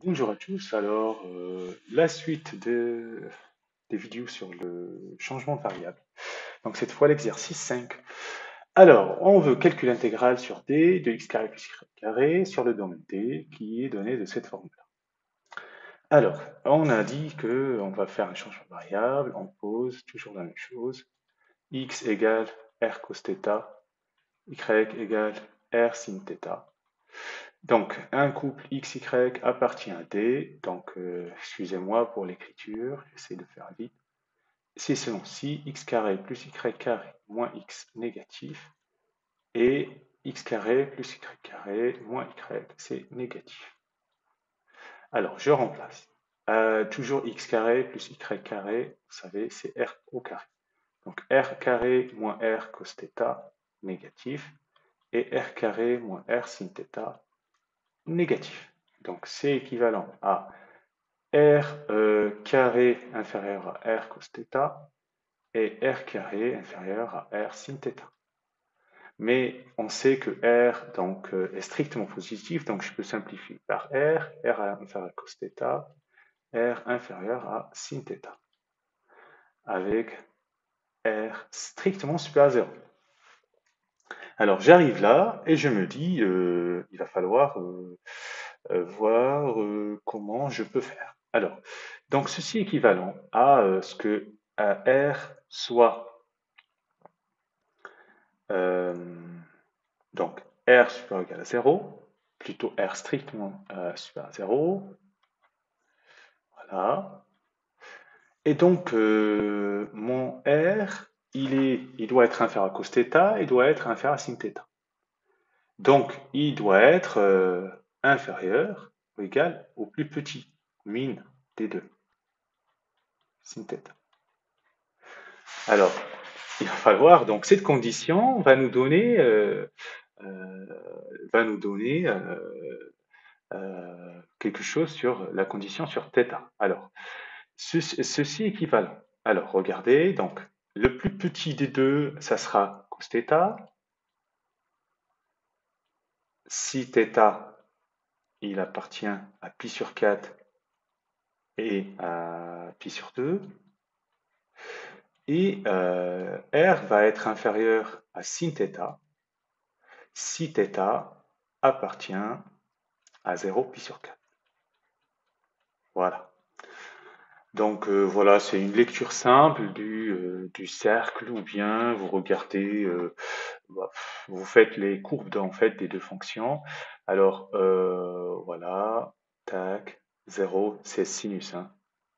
Bonjour à tous. Alors, la suite des vidéos sur le changement de variable. Donc, cette fois, l'exercice 5. Alors, on veut calculer l'intégrale sur d de x carré plus y carré sur le domaine d qui est donné de cette formule. Alors, on a dit que on va faire un changement de variable. On pose toujours la même chose. X égale r cos θ, y égale r sin θ. Donc, un couple XY appartient à D. Donc, excusez-moi pour l'écriture, j'essaie de faire vite. C'est selon si x carré plus y carré moins x négatif et x carré plus y carré moins y, c'est négatif. Alors, je remplace. Toujours x carré plus y carré, vous savez, c'est r au carré. Donc, r carré moins r cos θ, négatif, et r carré moins r sin θ, négatif. Donc, c'est équivalent à r carré inférieur à r cos θ et r carré inférieur à r sin θ. Mais on sait que r donc, est strictement positif, donc je peux simplifier par r inférieur à cos θ, r inférieur à sin θ, avec r strictement supérieur à 0. Alors j'arrive là et je me dis, il va falloir voir comment je peux faire. Alors, donc ceci est équivalent à ce que R soit euh, donc R supérieur ou égal à 0, plutôt R strictement supérieur à 0, voilà. Et donc mon R, il doit être inférieur à cos θ, il doit être inférieur à sin θ. Donc il doit être inférieur ou égal au plus petit, min des deux, sin θ. Alors, il va falloir, donc cette condition euh, va nous donner quelque chose sur la condition sur θ. Alors, ceci est équivalent. Alors, regardez, donc le plus petit des deux, ça sera cos θ. Si θ, il appartient à pi sur 4 et à pi sur 2, et R va être inférieur à sin θ si θ appartient à 0 pi sur 4. Voilà. Donc voilà, c'est une lecture simple du cercle, ou bien vous regardez, bah, vous faites les courbes en fait des deux fonctions. Alors voilà, tac, 0 c'est sinus, hein.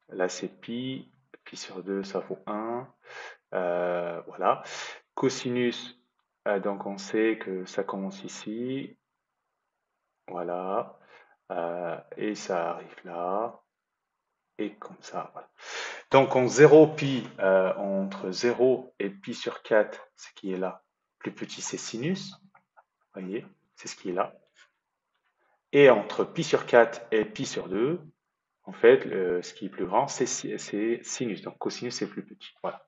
Là c'est pi, pi sur 2 ça vaut 1. Voilà. Cosinus, donc on sait que ça commence ici, voilà. Et ça arrive là, et comme ça, voilà. Donc en 0 pi, entre 0 et pi sur 4, ce qui est là, plus petit c'est sinus, vous voyez, c'est ce qui est là. Et entre pi sur 4 et pi sur 2, en fait, ce qui est plus grand, c'est sinus. Donc cosinus c'est plus petit. Voilà.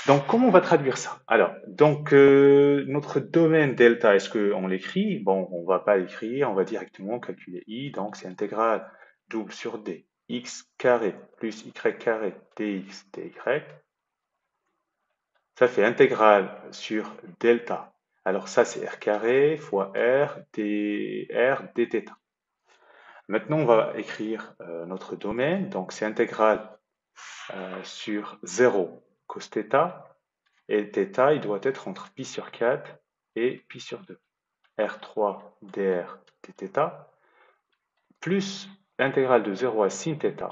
Donc comment on va traduire ça? Alors, donc notre domaine delta, est-ce qu'on l'écrit? Bon, on va pas l'écrire, on va directement calculer i. Donc c'est intégrale double sur d, x carré plus y carré dx dy. Ça fait intégrale sur delta. Alors ça, c'est r carré fois r dθ. Maintenant, on va écrire notre domaine. Donc c'est intégrale sur 0 cos θ. Et θ, il doit être entre pi sur 4 et pi sur 2. R3 dr dθ plus intégrale de 0 à sin θ,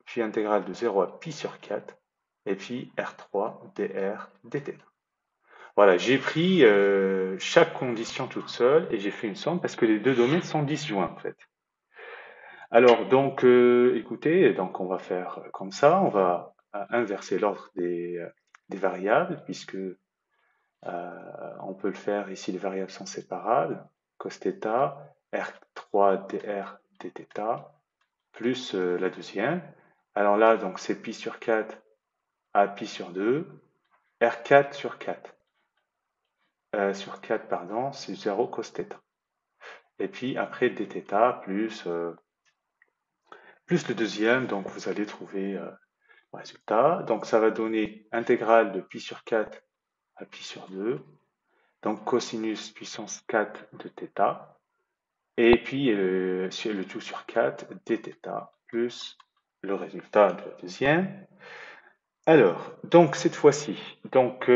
puis intégrale de 0 à pi sur 4, et puis R3 dr dθ. Voilà, j'ai pris chaque condition toute seule et j'ai fait une somme parce que les deux domaines sont disjoints en fait. Alors donc, écoutez, donc on va faire comme ça, on va inverser l'ordre des variables puisque on peut le faire ici, les variables sont séparables, cos θ, R3 dr dθ, plus la deuxième. Alors là, donc c'est pi sur 4 à pi sur 2, R4 sur 4. Sur 4, pardon, c'est 0 cos θ. Et puis après dθ plus plus le deuxième, donc vous allez trouver le résultat. Donc ça va donner intégrale de pi sur 4 à pi sur 2, donc cosinus puissance 4 de θ, et puis sur le tout sur 4 dθ, plus le résultat de la deuxième. Alors, donc cette fois-ci, donc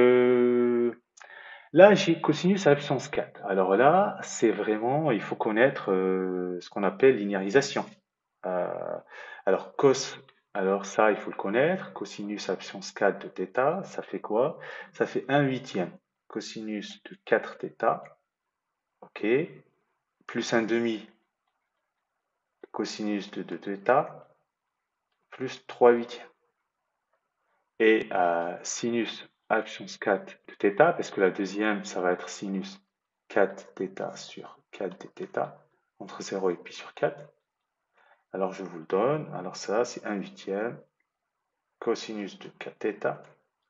là j'ai cosinus à la puissance 4. Alors là, c'est vraiment, il faut connaître ce qu'on appelle linéarisation. Euh, alors cos, alors ça il faut le connaître, cosinus à la puissance 4 de θ, ça fait quoi? Ça fait 1/8 cosinus de 4θ, ok, plus 1/2 cosinus de 2θ, plus 3/8. Et sinus à puissance 4 de θ, parce que la deuxième, ça va être sinus 4θ sur 4 dθ, entre 0 et pi sur 4. Alors je vous le donne. Alors ça, c'est 1/8 cosinus de 4θ,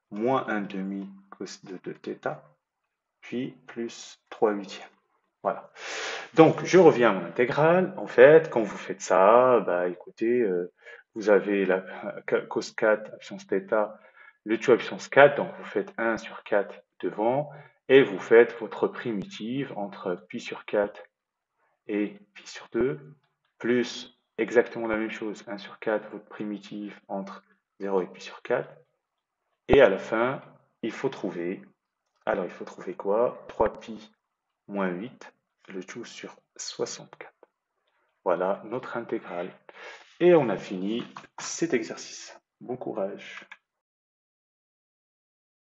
moins 1/2 cos de 2θ, puis plus 3/8. Voilà. Donc, je reviens à mon intégrale. En fait, quand vous faites ça, bah, écoutez, vous avez la cos 4 à puissance θ, le tout à puissance 4, donc vous faites 1 sur 4 devant, et vous faites votre primitive entre pi sur 4 et pi sur 2, plus exactement la même chose, 1 sur 4, votre primitive entre 0 et pi sur 4, et à la fin, il faut trouver, alors il faut trouver quoi? 3pi moins 8, le tout sur 64. Voilà notre intégrale. Et on a fini cet exercice. Bon courage.